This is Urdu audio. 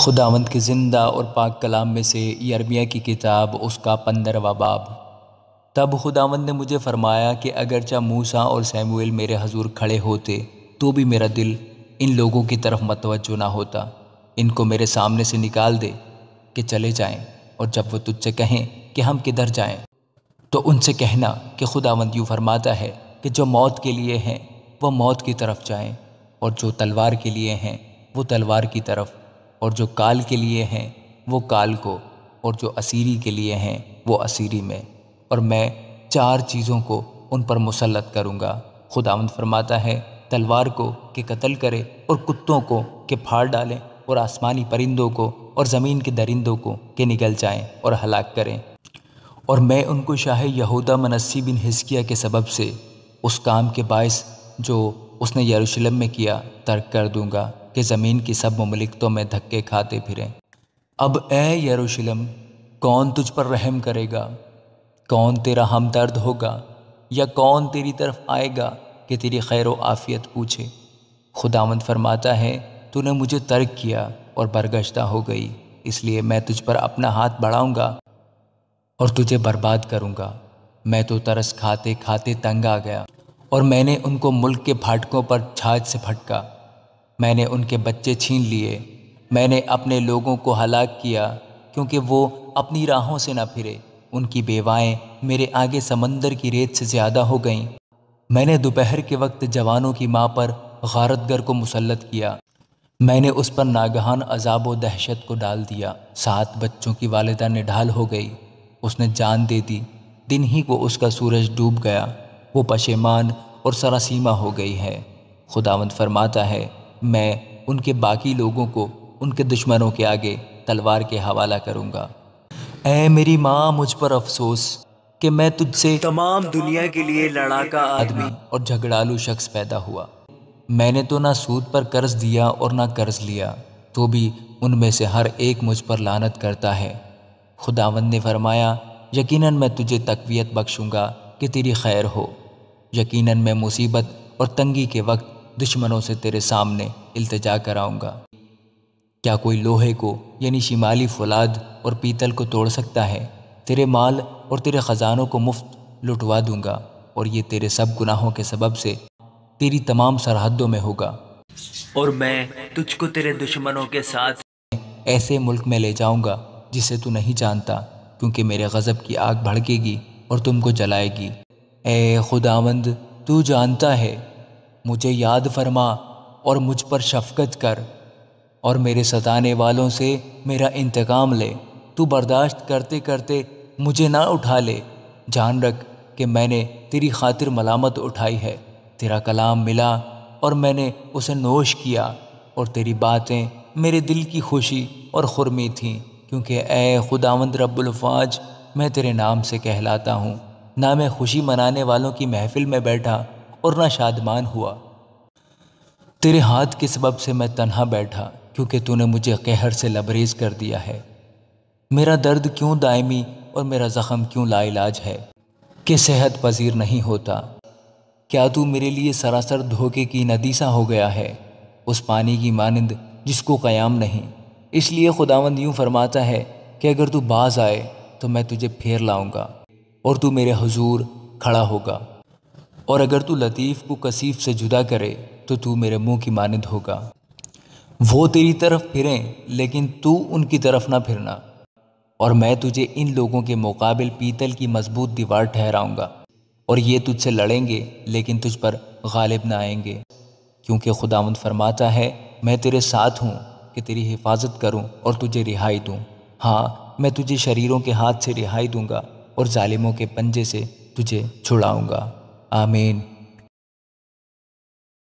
خداوند کے زندہ اور پاک کلام میں سے یرمیہ کی کتاب اس کا 15واں باب۔ تب خداوند نے مجھے فرمایا کہ اگرچہ موسیٰ اور سیموئیل میرے حضور کھڑے ہوتے تو بھی میرا دل ان لوگوں کی طرف متوجہ نہ ہوتا۔ ان کو میرے سامنے سے نکال دے کہ چلے جائیں، اور جب وہ تجھ سے کہیں کہ ہم کدھر جائیں تو ان سے کہنا کہ خداوند یوں فرماتا ہے کہ جو موت کے لیے ہیں وہ موت کی طرف جائیں، اور جو تلوار کے لیے ہیں وہ تلوار کی طرف، اور جو کال کے لیے ہیں وہ کال کو، اور جو اسیری کے لیے ہیں وہ اسیری میں، اور میں 4 چیزوں کو ان پر مسلط کروں گا۔ خداوند فرماتا ہے، تلوار کو کہ قتل کرے، اور کتوں کو کہ پھاڑ ڈالیں، اور آسمانی پرندوں کو اور زمین کے درندوں کو کہ نگل جائیں اور ہلاک کریں۔ اور میں ان کو شاہ یہودا منسی بن حزقیہ کے سبب سے اس کام کے باعث جو اس نے یروشلم میں کیا ترک کر دوں گا کہ زمین کی سب مملکتوں میں دھکے کھاتے پھریں۔ اب اے یروشلم، کون تجھ پر رحم کرے گا؟ کون تیرا ہمدرد ہوگا؟ یا کون تیری طرف آئے گا کہ تیری خیر و عافیت پوچھے؟ خداوند فرماتا ہے، تو نے مجھے ترک کیا اور برگشتہ ہو گئی، اس لیے میں تجھ پر اپنا ہاتھ بڑھاؤں گا اور تجھے برباد کروں گا۔ میں تو ترس کھاتے کھاتے تنگ آ گیا، اور میں نے ان کو ملک کے پھاٹکوں پر چھاج سے پھٹکا۔ میں نے ان کے بچے چھین لیے، میں نے اپنے لوگوں کو ہلاک کیا کیونکہ وہ اپنی راہوں سے نہ پھرے۔ ان کی بیوائیں میرے آگے سمندر کی ریت سے زیادہ ہو گئیں۔ میں نے دوپہر کے وقت جوانوں کی ماں پر غارت گر کو مسلط کیا۔ میں نے اس پر ناگہان عذاب و دہشت کو ڈال دیا۔ 7 بچوں کی والدہ نڈھال ہو گئی، اس نے جان دے دی، دن ہی کو اس کا سورج ڈوب گیا، وہ پشیمان اور سراسیمہ ہو گئی ہے۔ خداوند فرماتا ہے، میں ان کے باقی لوگوں کو ان کے دشمنوں کے آگے تلوار کے حوالہ کروں گا۔ اے میری ماں، مجھ پر افسوس کہ میں تجھ سے تمام دنیا کے لیے لڑاکا آدمی اور جھگڑالو شخص پیدا ہوا۔ میں نے تو نہ سود پر قرض دیا اور نہ قرض لیا، تو بھی ان میں سے ہر ایک مجھ پر لعنت کرتا ہے۔ خداوند نے فرمایا، یقیناً میں تجھے تقویت بخشوں گا کہ تیری خیر ہو۔ یقیناً میں مصیبت اور تنگی کے وقت دشمنوں سے تیرے سامنے التجا کراؤں گا۔ کیا کوئی لوہے کو یعنی شمالی فولاد اور پیتل کو توڑ سکتا ہے؟ تیرے مال اور تیرے خزانوں کو مفت لٹوا دوں گا، اور یہ تیرے سب گناہوں کے سبب سے تیری تمام سرحدوں میں ہوگا۔ اور میں تجھ کو تیرے دشمنوں کے ساتھ ایسے ملک میں لے جاؤں گا جسے تو نہیں جانتا، کیونکہ میرے غضب کی آگ بھڑکے گی اور تم کو جلائے گی۔ اے خداوند، تو جانتا ہے، مجھے یاد فرما اور مجھ پر شفقت کر، اور میرے ستانے والوں سے میرا انتقام لے۔ تو برداشت کرتے کرتے مجھے نہ اٹھا لے۔ جان رکھ کہ میں نے تیری خاطر ملامت اٹھائی ہے۔ تیرا کلام ملا اور میں نے اسے نوش کیا، اور تیری باتیں میرے دل کی خوشی اور خرمی تھیں، کیونکہ اے خداوند رب الافواج، میں تیرے نام سے کہلاتا ہوں۔ نہ میں خوشی منانے والوں کی محفل میں بیٹھا اور نہ شادمان ہوا۔ تیرے ہاتھ کے سبب سے میں تنہا بیٹھا، کیونکہ تو نے مجھے قہر سے لبریز کر دیا ہے۔ میرا درد کیوں دائمی اور میرا زخم کیوں لا علاج ہے کہ صحت پذیر نہیں ہوتا؟ کیا تو میرے لیے سراسر دھوکے کی ندی سا ہو گیا ہے، اس پانی کی مانند جس کو قیام نہیں؟ اس لیے خداوند یوں فرماتا ہے کہ اگر تو باز آئے تو میں تجھے پھیر لاؤں گا، اور تو میرے حضور کھڑا ہوگا، اور اگر تو لطیف کو کثیف سے جدا کرے تو تو میرے منہ کی مانند ہوگا۔ وہ تیری طرف پھریں لیکن تو ان کی طرف نہ پھرنا، اور میں تجھے ان لوگوں کے مقابل پیتل کی مضبوط دیوار ٹھہراؤں گا، اور یہ تجھ سے لڑیں گے لیکن تجھ پر غالب نہ آئیں گے، کیونکہ خداوند فرماتا ہے، میں تیرے ساتھ ہوں کہ تیری حفاظت کروں اور تجھے رہائی دوں۔ ہاں، میں تجھے شریروں کے ہاتھ سے رہائی دوں گا اور ظالموں کے پنجے سے تجھے چھڑاؤں گا۔ آمین۔